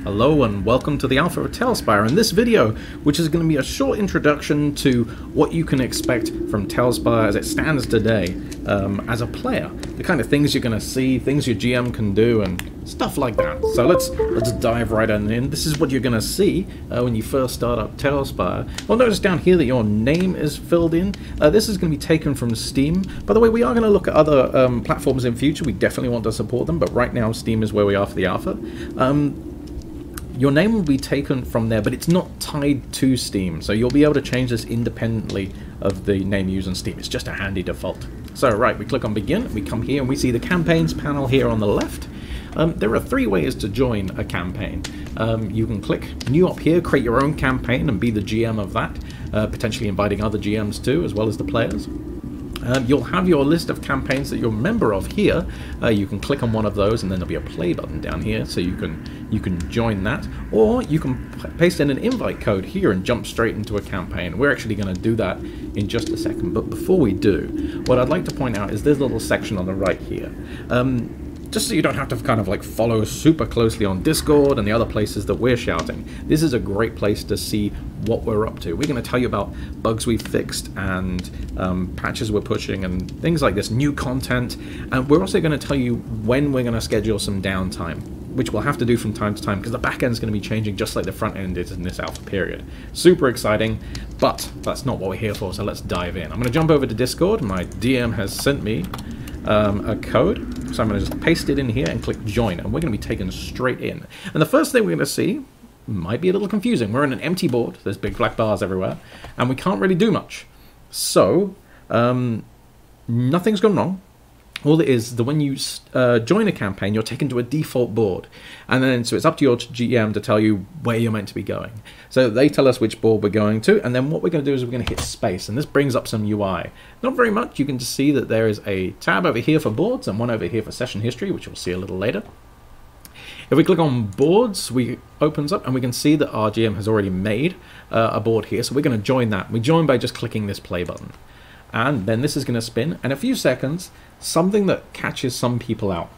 Hello and welcome to the alpha of TaleSpire. In this video, which is going to be a short introduction to what you can expect from TaleSpire as it stands today as a player, the kind of things you're going to see, things your GM can do, and stuff like that. So let's dive right on in. This is what you're going to see when you first start up TaleSpire. Well, notice down here that your name is filled in. This is going to be taken from Steam. By the way, we are going to look at other platforms in future. We definitely want to support them, but right now Steam is where we are for the alpha. Your name will be taken from there, but it's not tied to Steam, so you'll be able to change this independently of the name used on Steam. It's just a handy default. So, right, we click on Begin, we come here and we see the Campaigns panel here on the left. There are three ways to join a campaign. You can click New up here, create your own campaign and be the GM of that, potentially inviting other GMs too, as well as the players. You'll have your list of campaigns that you're a member of here. You can click on one of those and then there'll be a play button down here, so you can join that, or you can paste in an invite code here and jump straight into a campaign. We're actually going to do that in just a second, but before we do, what I'd like to point out is this little section on the right here. Just so you don't have to kind of like follow super closely on Discord and the other places that we're shouting, this is a great place to see what we're up to. We're going to tell you about bugs we've fixed and patches we're pushing and things like this, new content, and we're also going to tell you when we're going to schedule some downtime, which we'll have to do from time to time because the back end is going to be changing just like the front end is in this alpha period. Super exciting, but that's not what we're here for, so let's dive in. I'm going to jump over to Discord. My DM has sent me a code, so I'm going to just paste it in here and click join, and we're going to be taken straight in. And the first thing we're going to see might be a little confusing. We're in an empty board, there's big black bars everywhere, and we can't really do much. So, nothing's gone wrong. All it is that when you join a campaign, you're taken to a default board. And then, so it's up to your GM to tell you where you're meant to be going. So they tell us which board we're going to, and then what we're going to do is we're going to hit space, and this brings up some UI. Not very much. You can just see that there is a tab over here for boards, and one over here for session history, which we'll see a little later. If we click on boards, we opens up, and we can see that our GM has already made a board here, so we're going to join that. We join by just clicking this play button. And then this is going to spin, and in a few seconds, something that catches some people out.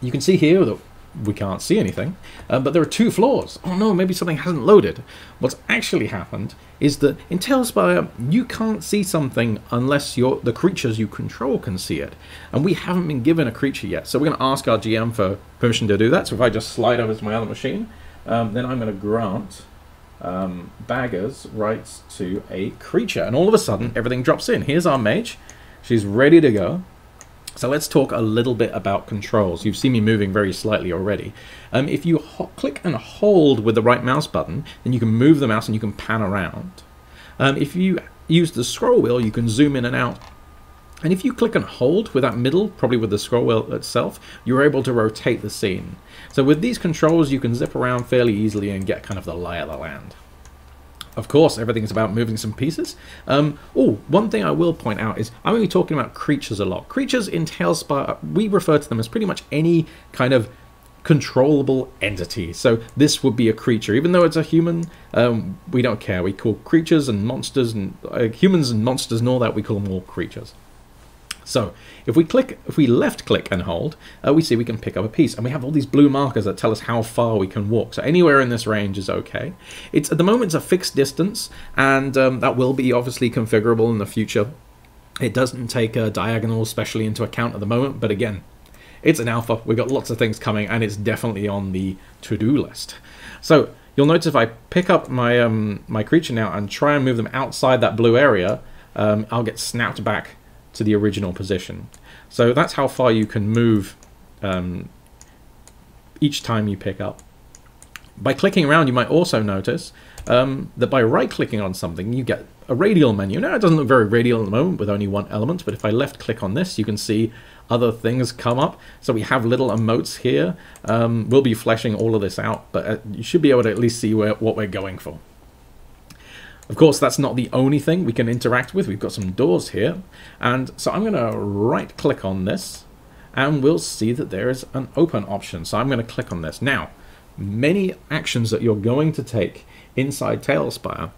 You can see here that we can't see anything, but there are two floors. Oh no, maybe something hasn't loaded. What's actually happened is that in TaleSpire, you can't see something unless the creatures you control can see it. And we haven't been given a creature yet, so we're going to ask our GM for permission to do that. So if I just slide over to my other machine, then I'm going to grant Baggers rights to a creature, and all of a sudden everything drops in. Here's our mage, she's ready to go. So let's talk a little bit about controls. You've seen me moving very slightly already. If you click and hold with the right mouse button, then you can move the mouse and you can pan around. If you use the scroll wheel, you can zoom in and out. And if you click and hold with that middle, probably with the scroll wheel itself, you're able to rotate the scene. So with these controls, you can zip around fairly easily and get kind of the lie of the land. Of course, everything's about moving some pieces. One thing I will point out is I'm going to be talking about creatures a lot. Creatures in TaleSpire, we refer to them as pretty much any kind of controllable entity. So this would be a creature. Even though it's a human, we don't care. We call creatures and monsters, and humans and monsters and all that, we call them all creatures. So if we left click and hold, we see we can pick up a piece, and we have all these blue markers that tell us how far we can walk. So anywhere in this range is okay. At the moment it's a fixed distance, and that will be obviously configurable in the future. It doesn't take diagonals specially into account at the moment, but again, it's an alpha. We've got lots of things coming, and it's definitely on the to-do list. So you'll notice if I pick up my my creature now and try and move them outside that blue area, I'll get snapped back to the original position. So that's how far you can move each time you pick up. By clicking around, you might also notice that by right-clicking on something, you get a radial menu. Now, it doesn't look very radial at the moment with only one element, but if I left-click on this, you can see other things come up. So we have little emotes here. We'll be fleshing all of this out, but you should be able to at least see what we're going for. Of course, that's not the only thing we can interact with. We've got some doors here. And so I'm going to right-click on this, and we'll see that there is an open option. So I'm going to click on this. Now, many actions that you're going to take inside TaleSpire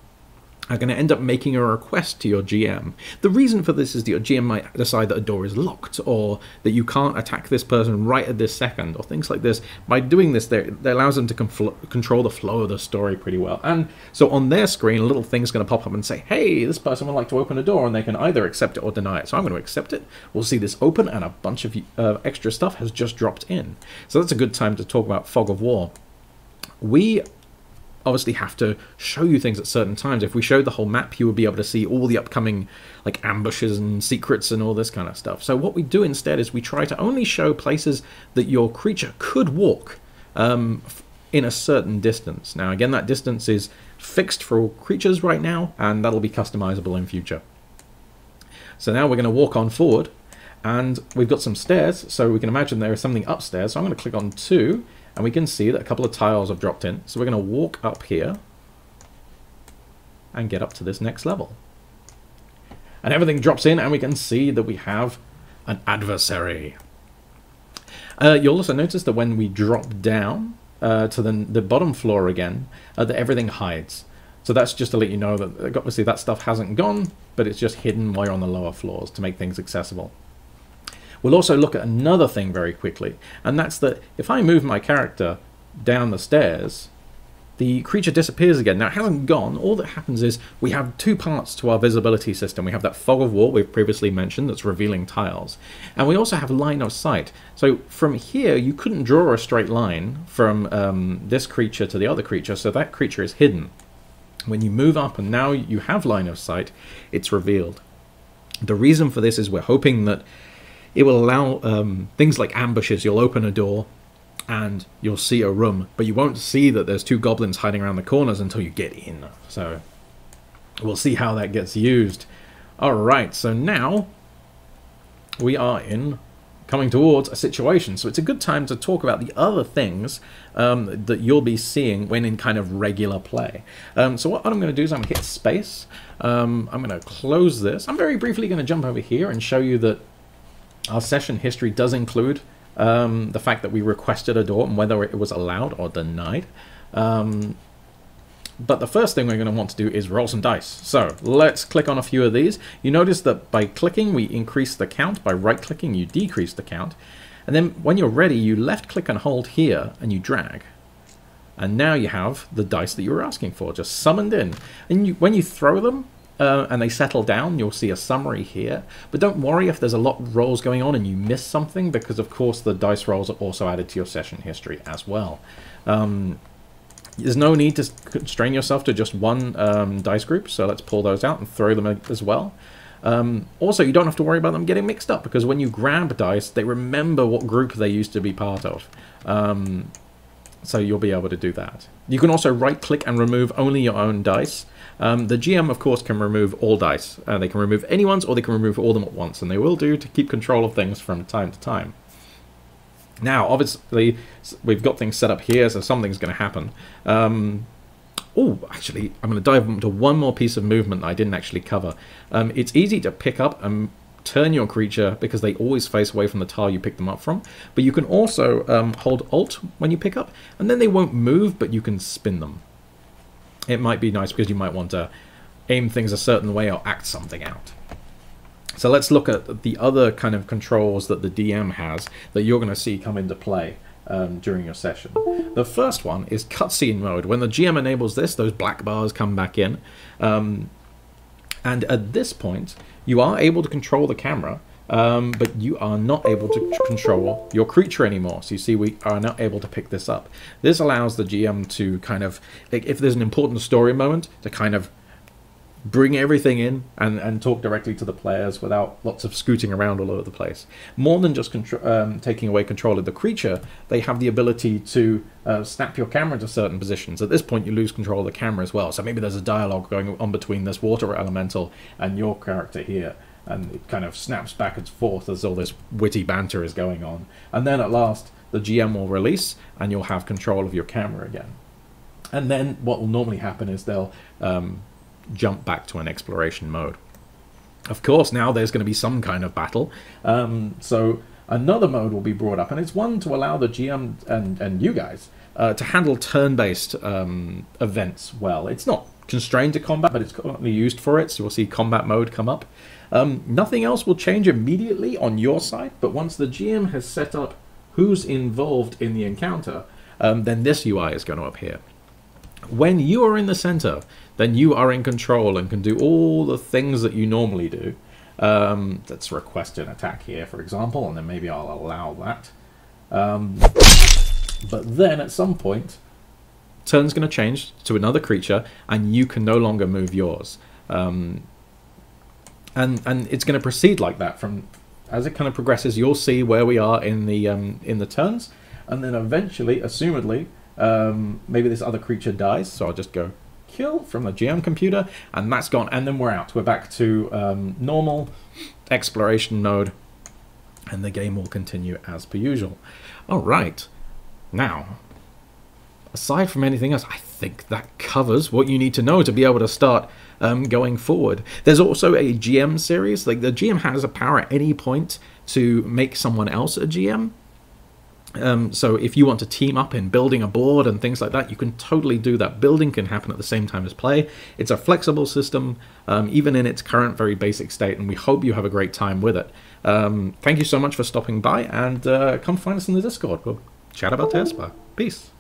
are going to end up making a request to your GM. The reason for this is that your GM might decide that a door is locked, or that you can't attack this person right at this second, or things like this. By doing this, that allows them to control the flow of the story pretty well. And so on their screen, a little thing's going to pop up and say, hey, this person would like to open a door, and they can either accept it or deny it. So I'm going to accept it. We'll see this open, and a bunch of extra stuff has just dropped in. So that's a good time to talk about Fog of War. We obviously have to show you things at certain times. If we showed the whole map, you would be able to see all the upcoming like ambushes and secrets and all this kind of stuff. So what we do instead is we try to only show places that your creature could walk in a certain distance. Now again, that distance is fixed for all creatures right now, and that'll be customizable in future. So now we're going to walk on forward, and we've got some stairs, so we can imagine there is something upstairs. So I'm going to click on 2, and we can see that a couple of tiles have dropped in. So we're going to walk up here and get up to this next level. And everything drops in, and we can see that we have an adversary. You'll also notice that when we drop down to the bottom floor again, that everything hides. So that's just to let you know that obviously that stuff hasn't gone, but it's just hidden while you're on the lower floors to make things accessible. We'll also look at another thing very quickly, and that's that if I move my character down the stairs, the creature disappears again. Now, it hasn't gone. All that happens is we have two parts to our visibility system. We have that Fog of War we've previously mentioned that's revealing tiles, and we also have line of sight. So from here, you couldn't draw a straight line from this creature to the other creature, so that creature is hidden. When you move up and now you have line of sight, it's revealed. The reason for this is we're hoping that it will allow things like ambushes. You'll open a door and you'll see a room, but you won't see that there's two goblins hiding around the corners until you get in. So we'll see how that gets used. Alright, so now we are coming towards a situation. So it's a good time to talk about the other things that you'll be seeing when in kind of regular play. So what I'm going to do is I'm going to hit space. I'm going to close this. I'm very briefly going to jump over here and show you that our session history does include the fact that we requested a door and whether it was allowed or denied. But the first thing we're going to want to do is roll some dice. So let's click on a few of these. You notice that by clicking, we increase the count. By right-clicking, you decrease the count. And then when you're ready, you left-click and hold here, and you drag. And now you have the dice that you were asking for, just summoned in. And when you throw them, and they settle down, you'll see a summary here. But don't worry if there's a lot of rolls going on and you miss something, because of course the dice rolls are also added to your session history as well. There's no need to constrain yourself to just one dice group, so let's pull those out and throw them as well. Also, you don't have to worry about them getting mixed up, because when you grab dice, they remember what group they used to be part of. So you'll be able to do that. You can also right-click and remove only your own dice. The GM, of course, can remove all dice. They can remove anyone's, or they can remove all of them at once, and they will do to keep control of things from time to time. Now, obviously, we've got things set up here, so something's going to happen. Oh, actually, I'm going to dive into one more piece of movement that I didn't actually cover. It's easy to pick up and turn your creature because they always face away from the tile you picked them up from. But you can also hold Alt when you pick up, and then they won't move, but you can spin them. It might be nice because you might want to aim things a certain way or act something out. So let's look at the other kind of controls that the DM has that you're going to see come into play during your session. The first one is cutscene mode. When the GM enables this, those black bars come back in. And at this point, you are able to control the camera, but you are not able to control your creature anymore. So you see, we are not able to pick this up. This allows the GM to kind of, if there's an important story moment, to kind of bring everything in and talk directly to the players without lots of scooting around all over the place. More than just taking away control of the creature, they have the ability to snap your camera to certain positions. At this point, you lose control of the camera as well. So maybe there's a dialogue going on between this water elemental and your character here, and it kind of snaps back and forth as all this witty banter is going on. And then at last, the GM will release, and you'll have control of your camera again. And then what will normally happen is they'll jump back to an exploration mode. Of course, now there's going to be some kind of battle. So another mode will be brought up, and it's one to allow the GM and you guys to handle turn-based events well. It's not constrained to combat, but it's currently used for it, so we'll see combat mode come up. Nothing else will change immediately on your side, but once the GM has set up who's involved in the encounter, then this UI is going to appear. When you are in the center, then you are in control and can do all the things that you normally do. Let's request an attack here, for example, and then maybe I'll allow that. But then at some point, turn's going to change to another creature, and you can no longer move yours. And it's going to proceed like that. From as it kind of progresses, you'll see where we are in the turns, and then eventually, assumedly, maybe this other creature dies. So I'll just go kill from the GM computer, and that's gone. And then we're out. We're back to normal exploration mode, and the game will continue as per usual. All right, now, aside from anything else, I think that covers what you need to know to be able to start going forward. There's also a GM series. Like, the GM has a power at any point to make someone else a GM. So if you want to team up in building a board and things like that, you can totally do that. Building can happen at the same time as play. It's a flexible system, even in its current very basic state, and we hope you have a great time with it. Thank you so much for stopping by, and come find us in the Discord. We'll chat about TaleSpire. Peace.